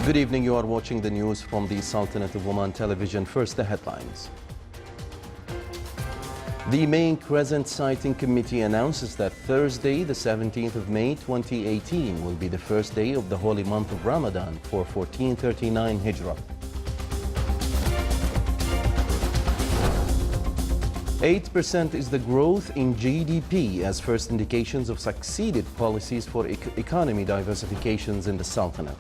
Good evening. You are watching the news from the Sultanate of Oman television. First, the headlines. The main Crescent Sighting Committee announces that Thursday, the 17th of May 2018, will be the first day of the holy month of Ramadan for 1439 Hijrah. 8% is the growth in GDP as first indications of succeeded policies for economy diversifications in the Sultanate.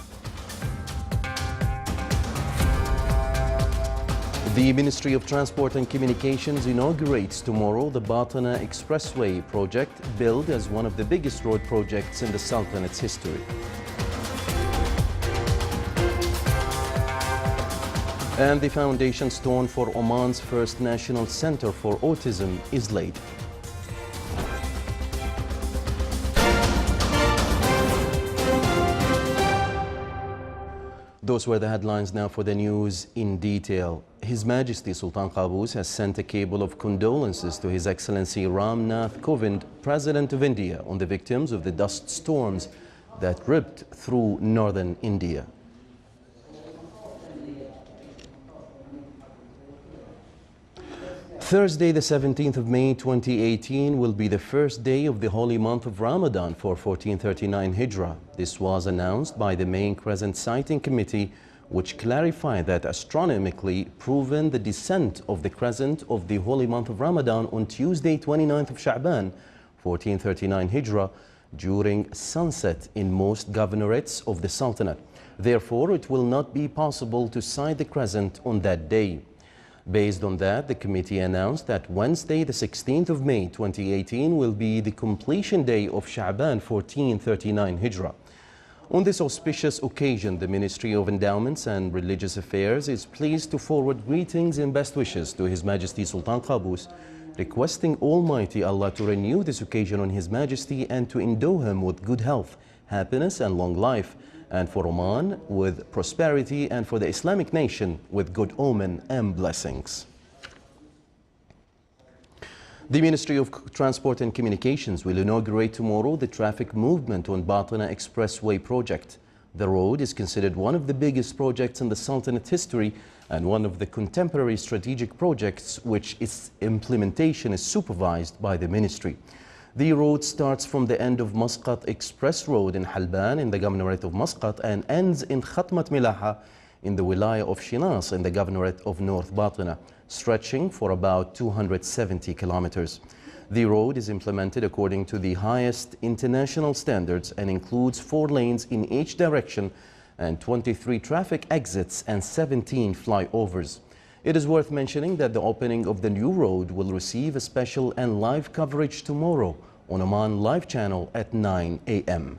The Ministry of Transport and Communications inaugurates tomorrow the Bulletin Expressway project, billed as one of the biggest road projects in the Sultanate's history. And the foundation stone for Oman's first National Center for Autism is laid. Those were the headlines. Now for the news in detail. His Majesty Sultan Qaboos has sent a cable of condolences to His Excellency Ram Nath Kovind, President of India, on the victims of the dust storms that ripped through northern India. Thursday, the 17th of May 2018, will be the first day of the holy month of Ramadan for 1439 Hijrah. This was announced by the main Crescent Sighting Committee, which clarified that astronomically proven the descent of the crescent of the holy month of Ramadan on Tuesday, 29th of Sha'ban, 1439 Hijrah, during sunset in most governorates of the Sultanate. Therefore, it will not be possible to sight the crescent on that day. Based on that, the committee announced that Wednesday, the 16th of May 2018, will be the completion day of Sha'ban 1439 Hijrah. On this auspicious occasion, the Ministry of Endowments and Religious Affairs is pleased to forward greetings and best wishes to His Majesty Sultan Qaboos, requesting Almighty Allah to renew this occasion on His Majesty and to endow him with good health, happiness and long life, and for Oman with prosperity, and for the Islamic nation with good omen and blessings. The Ministry of Transport and Communications will inaugurate tomorrow the traffic movement on Bulletin Expressway project. The road is considered one of the biggest projects in the Sultanate history and one of the contemporary strategic projects which its implementation is supervised by the ministry. The road starts from the end of Muscat Express Road in Halban in the Governorate of Muscat and ends in Khatmat Milaha in the Wilaya of Shinas in the Governorate of North Batna, stretching for about 270 kilometers. The road is implemented according to the highest international standards and includes 4 lanes in each direction and 23 traffic exits and 17 flyovers. It is worth mentioning that the opening of the new road will receive a special and live coverage tomorrow on Oman Live channel at 9 a.m.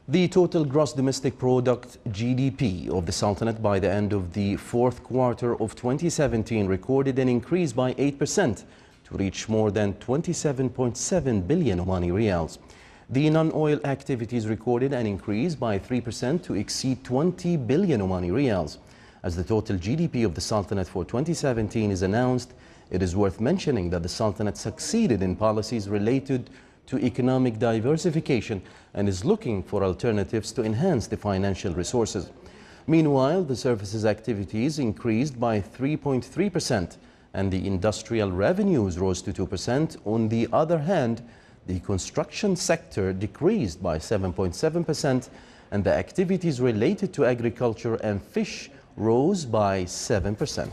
The total gross domestic product GDP of the Sultanate by the end of the fourth quarter of 2017 recorded an increase by 8% to reach more than 27.7 billion Omani Riyals. The non-oil activities recorded an increase by 3% to exceed 20 billion Omani Riyals. As the total GDP of the Sultanate for 2017 is announced, it is worth mentioning that the Sultanate succeeded in policies related to economic diversification and is looking for alternatives to enhance the financial resources. Meanwhile, the services activities increased by 3.3% and the industrial revenues rose to 2%. On the other hand, the construction sector decreased by 7.7% and the activities related to agriculture and fish rose by 7%.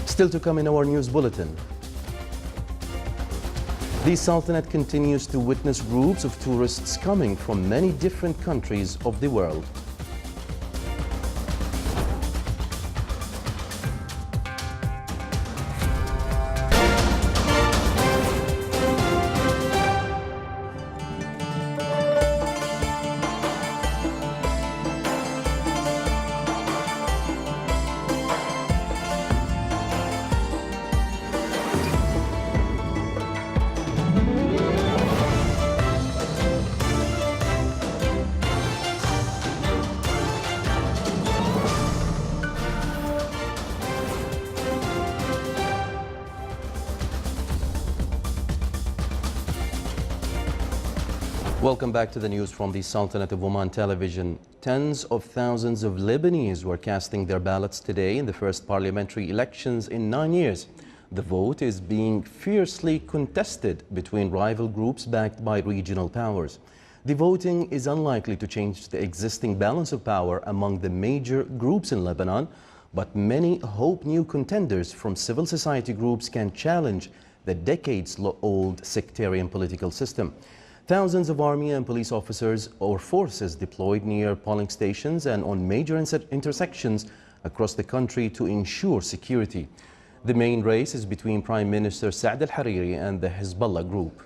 Still to come in our news bulletin. The Sultanate continues to witness groups of tourists coming from many different countries of the world. Welcome back to the news from the Sultanate of Oman television. Tens of thousands of Lebanese were casting their ballots today in the first parliamentary elections in 9 years. The vote is being fiercely contested between rival groups backed by regional powers. The voting is unlikely to change the existing balance of power among the major groups in Lebanon, but many hope new contenders from civil society groups can challenge the decades-old sectarian political system. Thousands of army and police officers or forces deployed near polling stations and on major intersections across the country to ensure security. The main race is between Prime Minister Saad al-Hariri and the Hezbollah group.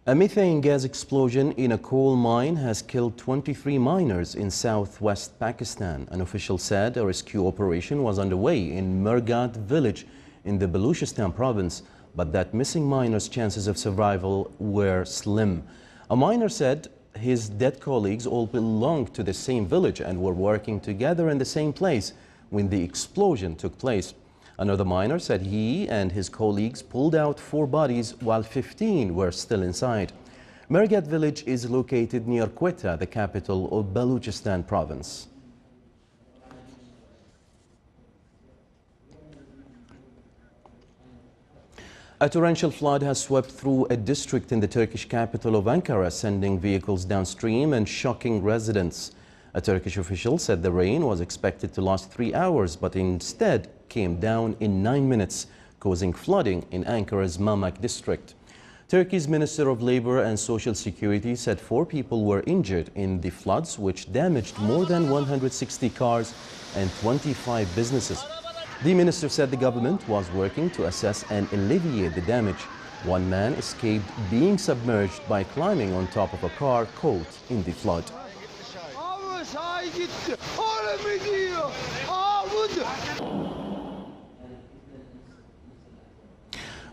A methane gas explosion in a coal mine has killed 23 miners in southwest Pakistan. An official said a rescue operation was underway in Murgat village in the Baluchistan province, but that missing miners' chances of survival were slim. A miner said his dead colleagues all belonged to the same village and were working together in the same place when the explosion took place. Another miner said he and his colleagues pulled out 4 bodies while 15 were still inside. Murgat village is located near Quetta, the capital of Baluchistan province. A torrential flood has swept through a district in the Turkish capital of Ankara, sending vehicles downstream and shocking residents. A Turkish official said the rain was expected to last 3 hours, but instead came down in 9 minutes, causing flooding in Ankara's Mamak district. Turkey's Minister of Labor and Social Security said 4 people were injured in the floods, which damaged more than 160 cars and 25 businesses. The minister said the government was working to assess and alleviate the damage. One man escaped being submerged by climbing on top of a car caught in the flood.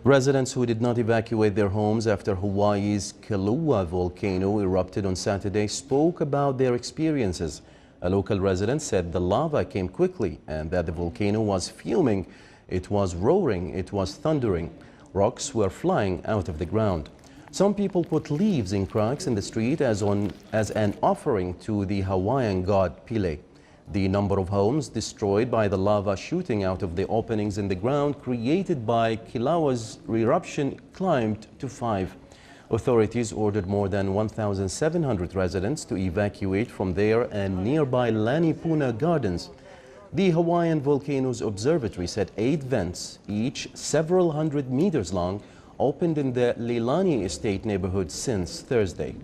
Residents who did not evacuate their homes after Hawaii's Kailua volcano erupted on Saturday spoke about their experiences. A local resident said the lava came quickly and that the volcano was fuming. It was roaring, it was thundering. Rocks were flying out of the ground. Some people put leaves in cracks in the street as an offering to the Hawaiian god Pele. The number of homes destroyed by the lava shooting out of the openings in the ground created by Kilaue's eruption climbed to 5. Authorities ordered more than 1,700 residents to evacuate from there and nearby Lanipuna Gardens. The Hawaiian Volcanoes Observatory said 8 vents, each several hundred meters long, opened in the Leilani Estate neighborhood since Thursday.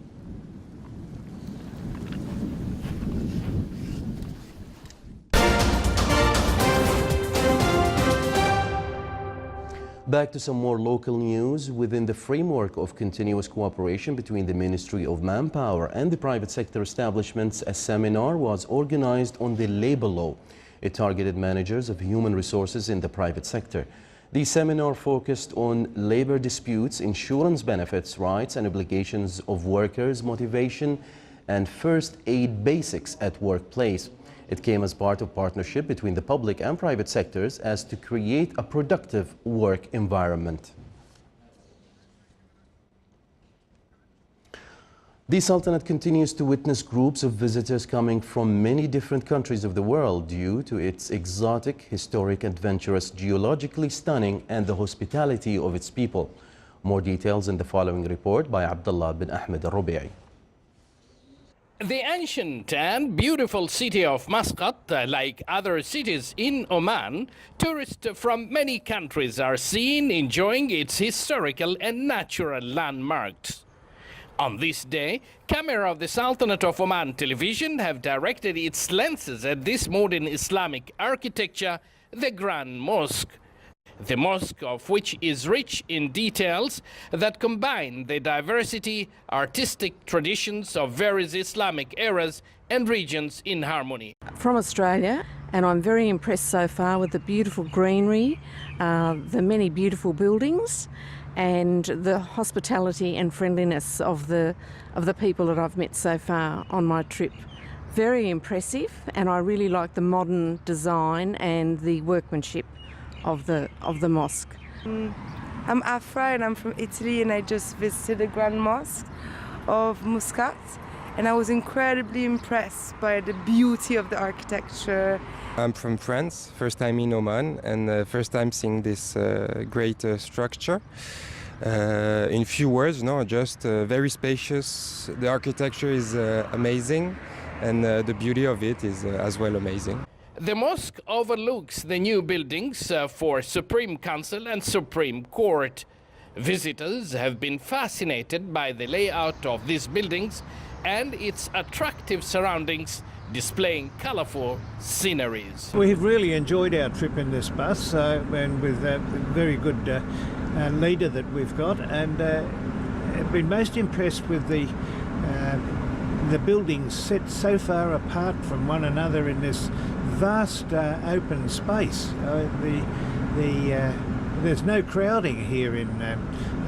Back to some more local news. Within the framework of continuous cooperation between the Ministry of Manpower and the private sector establishments, a seminar was organized on the labor law. It targeted managers of human resources in the private sector. The seminar focused on labor disputes, insurance benefits, rights and obligations of workers, motivation, and first aid basics at workplace. It came as part of partnership between the public and private sectors as to create a productive work environment. The Sultanate continues to witness groups of visitors coming from many different countries of the world due to its exotic, historic, adventurous, geologically stunning, and the hospitality of its people. More details in the following report by Abdullah bin Ahmed al-Rubi'i. The ancient and beautiful city of Muscat, like other cities in Oman, tourists from many countries are seen enjoying its historical and natural landmarks. On this day, camera of the Sultanate of Oman television have directed its lenses at this modern Islamic architecture, the Grand Mosque. The mosque of which is rich in details that combine the diversity, artistic traditions of various Islamic eras and regions in harmony. From Australia, and I'm very impressed so far with the beautiful greenery, the many beautiful buildings, and the hospitality and friendliness of the people that I've met so far on my trip very impressive, and I really like the modern design and the workmanship of the mosque. I'm Afra and I'm from Italy, and I just visited the Grand Mosque of Muscat, and I was incredibly impressed by the beauty of the architecture. I'm from France, first time in Oman, and first time seeing this great structure. In few words, just very spacious. The architecture is amazing, and the beauty of it is as well amazing. The mosque overlooks the new buildings for Supreme Council and Supreme Court. Visitors have been fascinated by the layout of these buildings and its attractive surroundings, displaying colorful sceneries. We've really enjoyed our trip in this bus, and with a very good leader that we've got, and I've been most impressed with the buildings set so far apart from one another in this vast open space. There's no crowding here in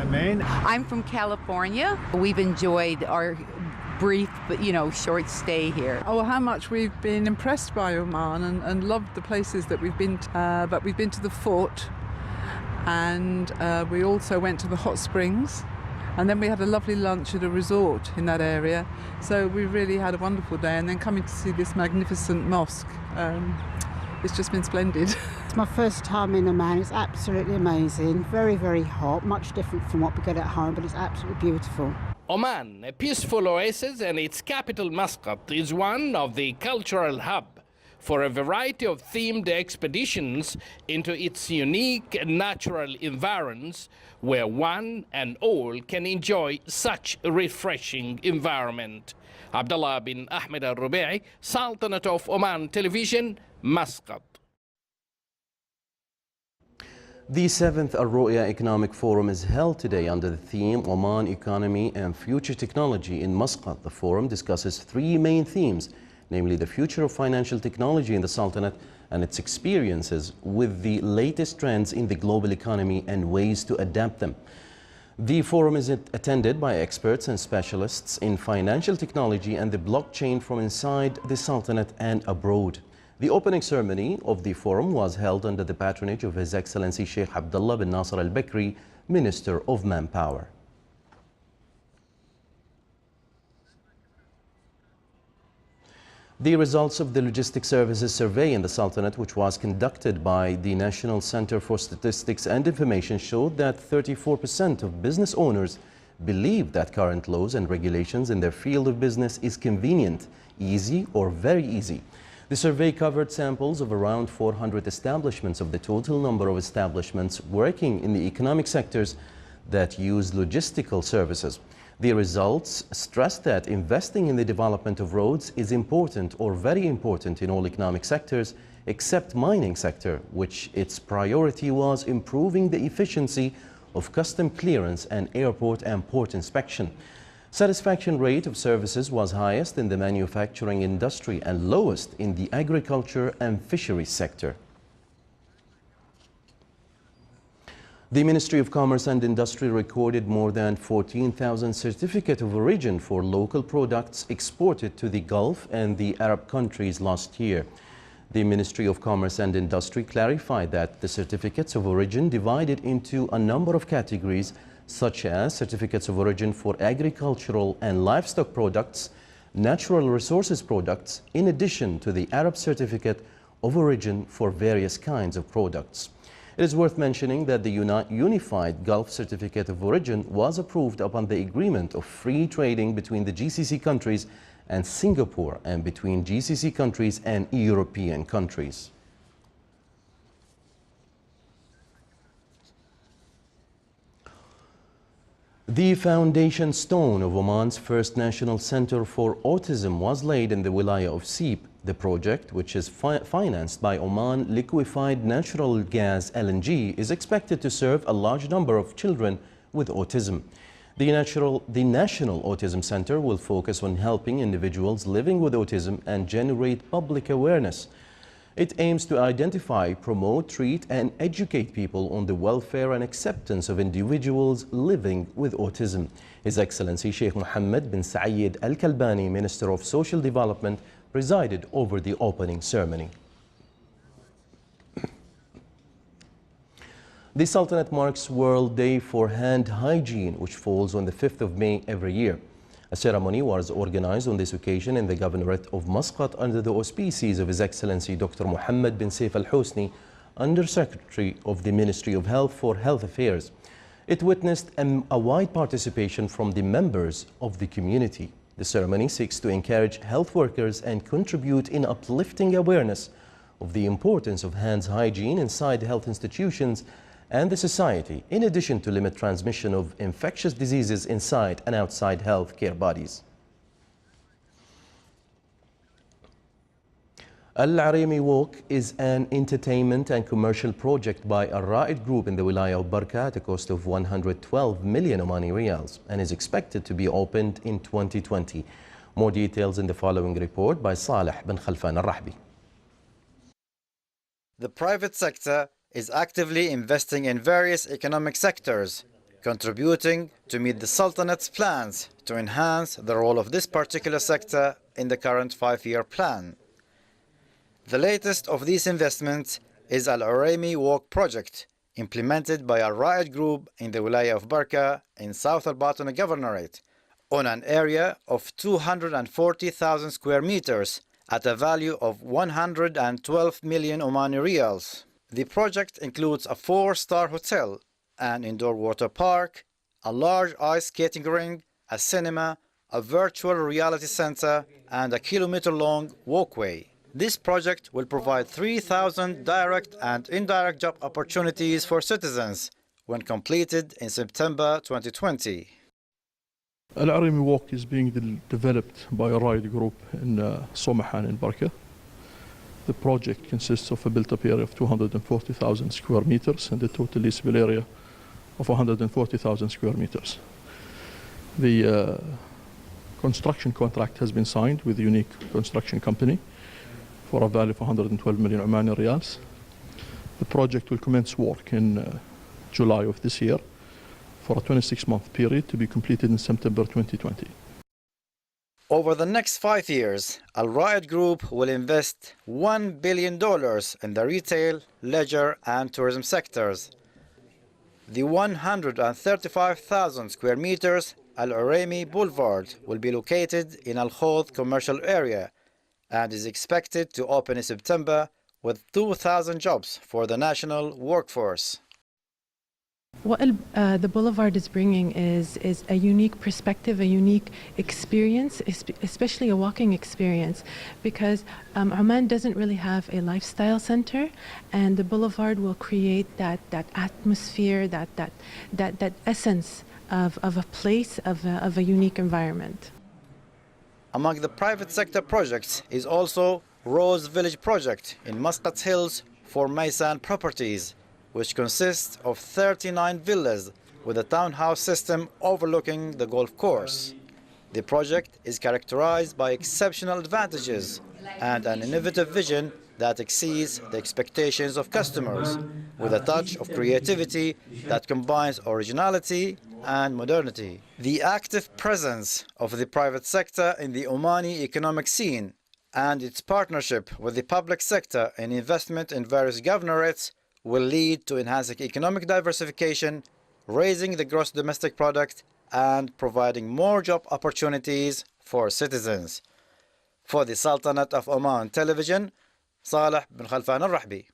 Oman. I'm from California. We've enjoyed our brief but short stay here. Oh, how much we've been impressed by Oman and loved the places that we've been to. But we've been to the fort, and we also went to the hot springs, and then we had a lovely lunch at a resort in that area. So we really had a wonderful day, and then coming to see this magnificent mosque, it's just been splendid. It's my first time in Oman. It's absolutely amazing. Very, very hot, much different from what we get at home, but it's absolutely beautiful. Oman, a peaceful oasis, and its capital Muscat is one of the cultural hub for a variety of themed expeditions into its unique natural environs, where one and all can enjoy such a refreshing environment. Abdullah bin Ahmed al-Rubai, Sultanate of Oman Television, Muscat. The 7th Al-Ru'ya Economic Forum is held today under the theme Oman Economy and Future Technology in Muscat. The forum discusses three main themes, namely the future of financial technology in the Sultanate and its experiences with the latest trends in the global economy and ways to adapt them. The forum is attended by experts and specialists in financial technology and the blockchain from inside the Sultanate and abroad. The opening ceremony of the forum was held under the patronage of His Excellency Sheikh Abdullah bin Nasser al-Bakri, Minister of Manpower. The results of the Logistics Services Survey in the Sultanate, which was conducted by the National Center for Statistics and Information, showed that 34% of business owners believe that current laws and regulations in their field of business is convenient, easy, or very easy. The survey covered samples of around 400 establishments of the total number of establishments working in the economic sectors that use logistical services. The results stress that investing in the development of roads is important or very important in all economic sectors except mining sector, which its priority was improving the efficiency of custom clearance and airport and port inspection. Satisfaction rate of services was highest in the manufacturing industry and lowest in the agriculture and fisheries sector. The Ministry of Commerce and Industry recorded more than 14,000 certificates of origin for local products exported to the Gulf and the Arab countries last year. The Ministry of Commerce and Industry clarified that the certificates of origin divided into a number of categories, such as certificates of origin for agricultural and livestock products, natural resources products, in addition to the Arab certificate of origin for various kinds of products. It is worth mentioning that the Unified Gulf Certificate of Origin was approved upon the agreement of free trading between the GCC countries and Singapore and between GCC countries and European countries. The foundation stone of Oman's first National Center for Autism was laid in the Wilaya of Seep. The project, which is financed by Oman Liquefied Natural Gas (LNG), is expected to serve a large number of children with autism. The National Autism Center will focus on helping individuals living with autism and generate public awareness. It aims to identify, promote, treat, and educate people on the welfare and acceptance of individuals living with autism. His Excellency Sheikh Mohammed bin Saeed Al Kalbani, Minister of Social Development, presided over the opening ceremony. The Sultanate marks World Day for Hand Hygiene, which falls on the 5th of May every year. A ceremony was organized on this occasion in the Governorate of Muscat under the auspices of His Excellency Dr. Mohammed bin Saif Al Hosni, Under Secretary of the Ministry of Health for Health Affairs. It witnessed a wide participation from the members of the community. The ceremony seeks to encourage health workers and contribute in uplifting awareness of the importance of hands hygiene inside health institutions and the society, in addition to limit transmission of infectious diseases inside and outside healthcare bodies. Al-Arimi Walk is an entertainment and commercial project by Al Ra'id Group in the Wilaya of Barka at a cost of 112 million Omani Riyals and is expected to be opened in 2020. More details in the following report by Saleh bin Khalfan Al-Rahbi. The private sector is actively investing in various economic sectors, contributing to meet the Sultanate's plans to enhance the role of this particular sector in the current 5-year plan. The latest of these investments is Al-Arimi Walk project, implemented by Al Ra'id Group in the Wilaya of Barka in South Al-Batana Governorate, on an area of 240,000 square meters at a value of 112 million Omani Riyals. The project includes a 4-star hotel, an indoor water park, a large ice skating ring, a cinema, a virtual reality center, and a kilometer-long walkway. This project will provide 3,000 direct and indirect job opportunities for citizens when completed in September 2020. Al-Arimi Walk is being developed by a Ra'id Group in Somahan in Barka. The project consists of a built-up area of 240,000 square meters and a total leasable area of 140,000 square meters. The construction contract has been signed with a unique construction company for a value of 112 million Omani Riyals. The project will commence work in July of this year for a 26-month period to be completed in September 2020. Over the next 5 years, Al Ra'id Group will invest $1 billion in the retail, leisure and tourism sectors. The 135,000 square meters Al-Arimi Boulevard will be located in Al Khawd commercial area and is expected to open in September with 2,000 jobs for the national workforce. What the Boulevard is bringing is a unique perspective, a unique experience, especially a walking experience, because Oman doesn't really have a lifestyle center, and the Boulevard will create that atmosphere, that essence of a place, of a unique environment. Among the private sector projects is also Rose Village project in Muscat Hills for Maysan Properties, which consists of 39 villas with a townhouse system overlooking the golf course. The project is characterized by exceptional advantages and an innovative vision that exceeds the expectations of customers, with a touch of creativity that combines originality and modernity. The active presence of the private sector in the Omani economic scene and its partnership with the public sector in investment in various governorates will lead to enhancing economic diversification, raising the gross domestic product, and providing more job opportunities for citizens. For the Sultanate of Oman Television, Saleh bin Khalfan Al-Rahbi.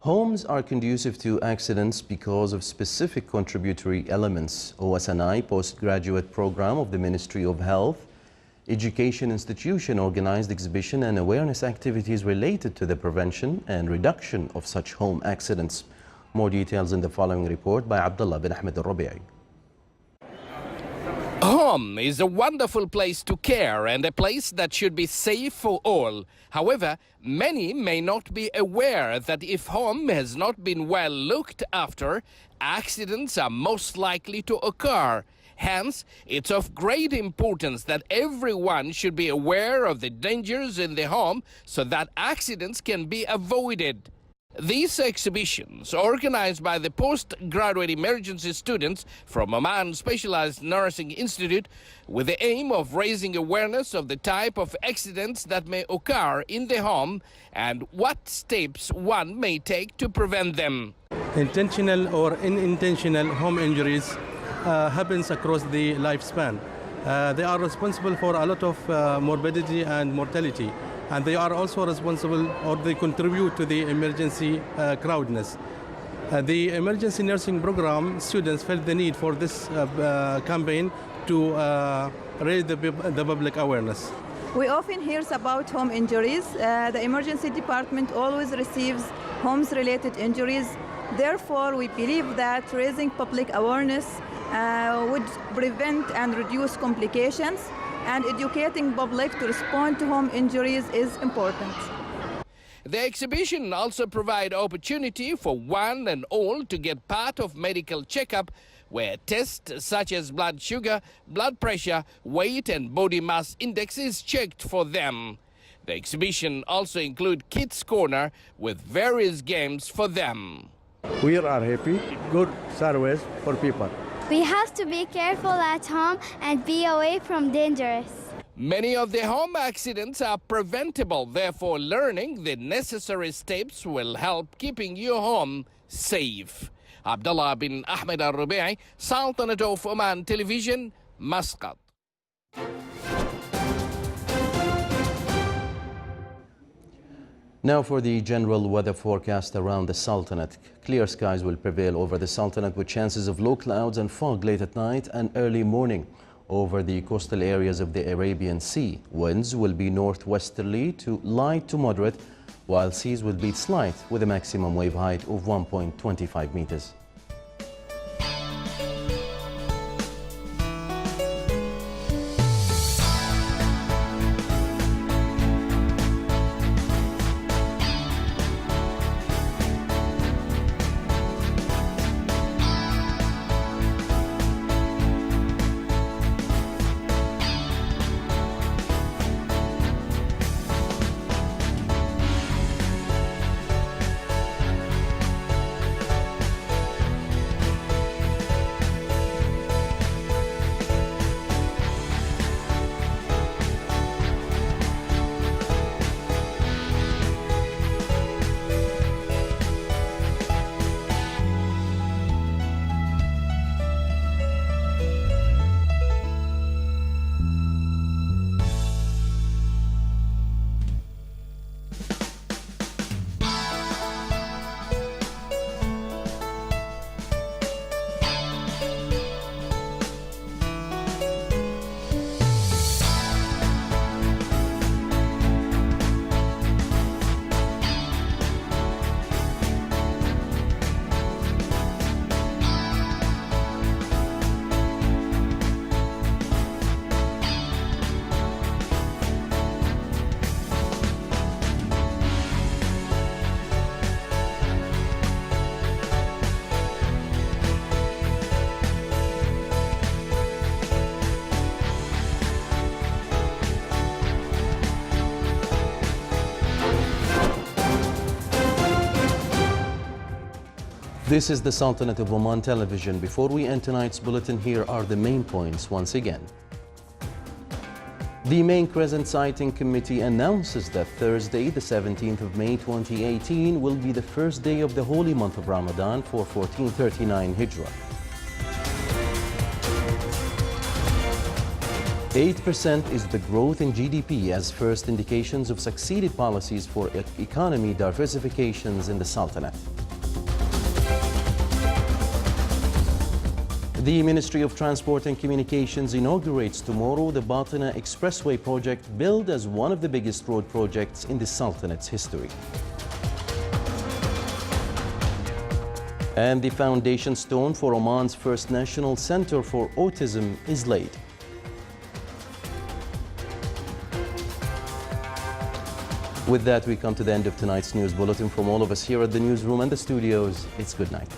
Homes are conducive to accidents because of specific contributory elements. OSNI postgraduate program of the Ministry of Health Education Institution organized exhibition and awareness activities related to the prevention and reduction of such home accidents. More details in the following report by Abdullah bin Ahmed Al-Rabi'i. Home is a wonderful place to care and a place that should be safe for all. However, many may not be aware that if home has not been well looked after, accidents are most likely to occur. Hence, it's of great importance that everyone should be aware of the dangers in the home so that accidents can be avoided. These exhibitions, organized by the postgraduate emergency students from Oman Specialized Nursing Institute, with the aim of raising awareness of the type of accidents that may occur in the home and what steps one may take to prevent them. Intentional or unintentional home injuries happens across the lifespan. They are responsible for a lot of morbidity and mortality, and they are also responsible, or they contribute to the emergency crowdness. The emergency nursing program students felt the need for this campaign to raise the public awareness. We often hear about home injuries. The emergency department always receives homes-related injuries. Therefore, we believe that raising public awareness would prevent and reduce complications, and educating public to respond to home injuries is important. The exhibition also provides opportunity for one and all to get part of medical checkup, where tests such as blood sugar, blood pressure, weight and body mass index is checked for them. The exhibition also includes Kids Corner with various games for them. We are happy, good service for people. We have to be careful at home and be away from dangerous. Many of the home accidents are preventable, therefore learning the necessary steps will help keeping your home safe. Abdullah bin Ahmed al-Rubai, Sultanate of Oman Television, Muscat. Now for the general weather forecast around the Sultanate. Clear skies will prevail over the Sultanate with chances of low clouds and fog late at night and early morning. Over the coastal areas of the Arabian Sea, winds will be northwesterly to light to moderate, while seas will be slight with a maximum wave height of 1.25 meters. This is the Sultanate of Oman Television. Before we end tonight's bulletin, here are the main points once again. The Main Crescent Sighting Committee announces that Thursday, the 17th of May 2018, will be the first day of the holy month of Ramadan for 1439 Hijrah. 8% is the growth in GDP as first indications of succeeded policies for economy diversifications in the Sultanate. The Ministry of Transport and Communications inaugurates tomorrow the Bulletin Expressway project, billed as one of the biggest road projects in the Sultanate's history. And the foundation stone for Oman's first National Center for Autism is laid. With that, we come to the end of tonight's news bulletin. From all of us here at the newsroom and the studios, it's good night.